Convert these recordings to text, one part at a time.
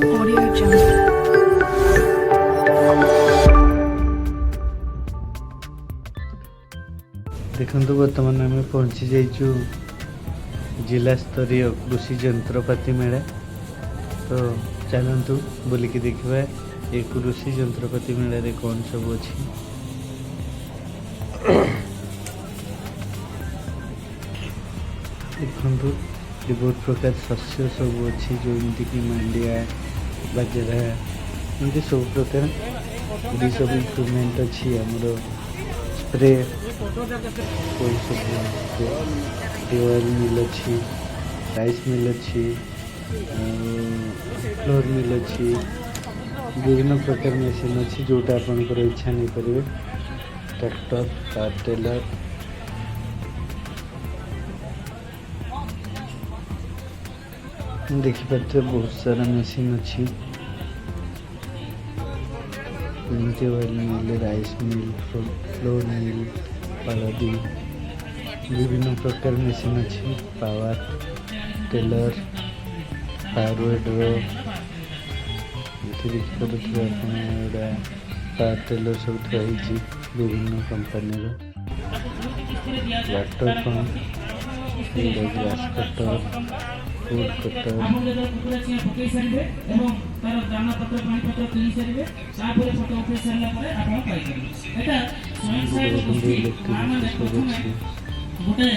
Audio Jungle. देखु बर्तमान आम पहुँची जाइचु जिला स्तरीय कृषि जंत्रपाति मेला। तो चलतु बुलिकी देखा ये कृषि जंत्रपाति मेला रे कौन सब अच्छी। देखु ये बहुत प्रकार शस्य सब अच्छी जमीक मांडिया बाजरा एमती सब प्रकार ये सब इक्विपमेंट अच्छी आमर स्प्रे कोई सब ऑयल मिल अच्छी राइस मिल अच्छी फ्लोर मिल अच्छी विभिन्न प्रकार मेसीन अच्छी जोटा आपंकर इच्छा नहीं पारे। ट्रैक्टर पावर टेलर देखिपे बहुत सारा मेसीन अच्छी एमती oil mill rice mill flour mill हलदी विभिन्न प्रकार मेसीन अच्छी पावर टेलर फॉरवर्ड देखिपे पावर टेलर सब थी विभिन्न company water pump grass cutter food cutter गोटे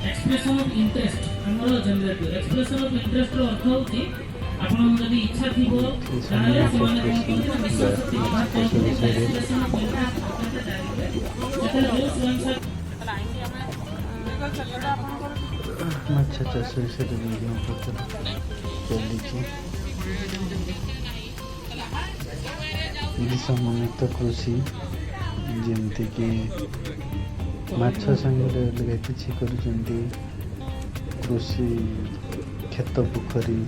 एक्सप्रेशन ऑफ इंटरेस्ट हमरो जनरेटर एक्सप्रेशन ऑफ इंटरेस्ट रो अर्थ होची आपण जदी इच्छा थिबो ताले सेमाने कोन कोन विश्वास शक्ति बात करते एक्सप्रेशन ऑफ इंटरेस्ट जो स्वयं अच्छा चाष विषय विभिन्न प्रकार चली समन्वित कृषि जमीक माछ संगे किसी करुँच कृषि खेत पोखरी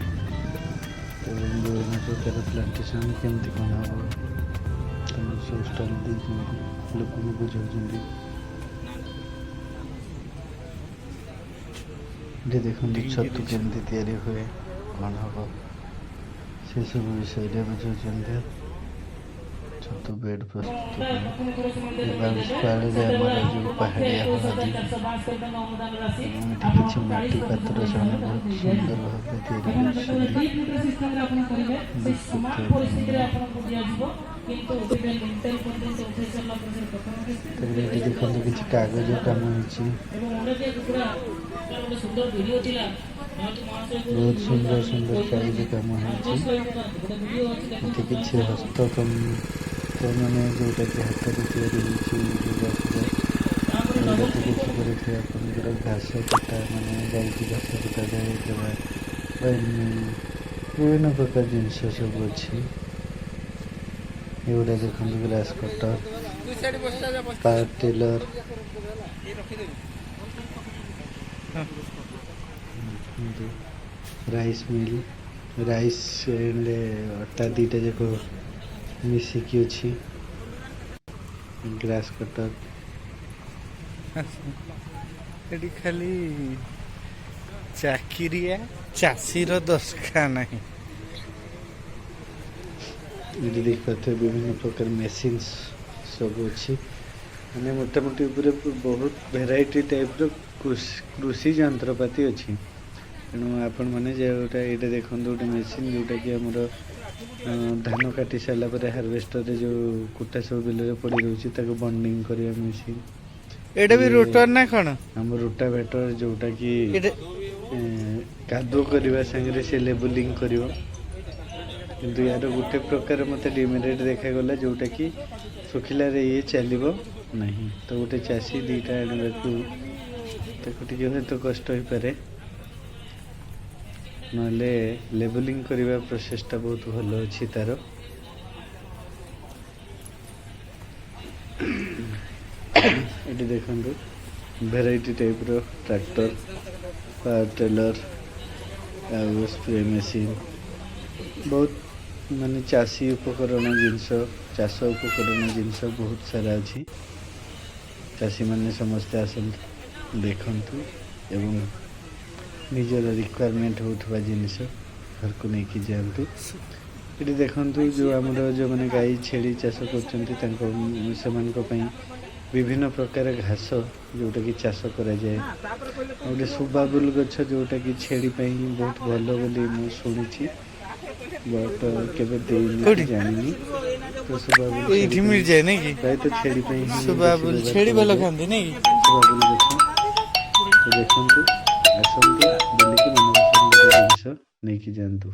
विभिन्न प्रकार प्लांटेशन केमती कौन हम सब स्टल लोक बुझाऊँ। ये देखो छतु केमती तैयारी हुए कौन हम से सब विषय बुझाऊँ। छतु बेड प्रस्तुत जो पहाड़िया हलदी किसी माटी पात्र से बहुत सुंदर भाव देखते किसी कागज कम बहुत सुंदर सुंदर कागज कम होती किसी हस्तकम तो मैंने जोटा कि हाथ या घास कटा मैंने गाई की घास कटा जाए विभिन्न प्रकार जिनस सब अच्छी एगुड़ा देखो grass cutter power tiller rice mill rice and अटा दीटा जाक मिसिकी अच्छी ग्रास कटर ये खाली चाकिरिया चाषीर दशका नहीं ये देख पाते विभिन्न प्रकार मेसीन सब अच्छी मैंने मोटामोटी बहुत भेराइटी टाइप कृषि जंत्रपाति अच्छी तेणु आपण मैंने जोटा ये देखो गोटे मेसीन जोटा कि आमर धान काटी सारापर हार्वेस्टर जो कुटा सब बिल पड़ रही बंडिंग करवा मेसीन एटा भी रोटर ना कौन आम रोटावेटर जोटा कि कादुओ करने सांगे से लेबलिंग कर किंतु यार गोटे प्रकार मत डिमेरिट देखागला जोटा कि सुखिल ये चलो नहीं तो गोटे चाषी दीटा आने तो कष्ट हो पारे नले लेबलिंग करने प्रोसेसटा बहुत भल अच्छी तार ये देखो भेराइटी टाइप रो tractor power tiller spray machine बहुत माने चाषी उपकरण जिनस चाष उपकरण जिनस बहुत सारा अच्छी चाषी मैंने समस्ते आसन देखु एवं निजर रिक्वायरमेंट होता जिनस घर को लेकिन जातु ଏଠି ଦେଖନ୍ତୁ ଯେଉଁ ଆମର ଯେଉଁମାନେ ଗାଈ ଛେଳି ଚାଷ କରୁଛନ୍ତି ସେମାନଙ୍କ ପାଇଁ ବିଭିନ୍ନ ପ୍ରକାର ଘାସ ଯେଉଁଟାକି ଚାଷ କରାଯାଏ। ଆଉ ଗୋଟେ ସୁବାବୁଲ ଗଛ ଯେଉଁଟାକି ଛେଳି ପାଇଁ ବହୁତ ଭଲ ବୋଲି ମୁଁ ଶୁଣିଛି, ବଟ୍ କେବେ ଦେଇନି କୋଉଠି? ଜାଣିନି। ତ ସୁବାବୁଲ ଏଇଠି ମିଳିଯାଏ ନାଇଁ କି? ପ୍ରାୟତଃ ଛେଳି ପାଇଁ ହିଁ ସୁବାବୁଲ ବେଶୀ ଛେଳି ଭଲ ବ୍ୟବହାର ଖାଆନ୍ତି ନାଇଁ କି? ସୁବାବୁଲ ଗଛ। ତ ଦେଖନ୍ତୁ, ଆସନ୍ତୁ ବୁଲିକି ମନପସନ୍ଦ ଜିନିଷ ନେଇକି ଯାଆନ୍ତୁ।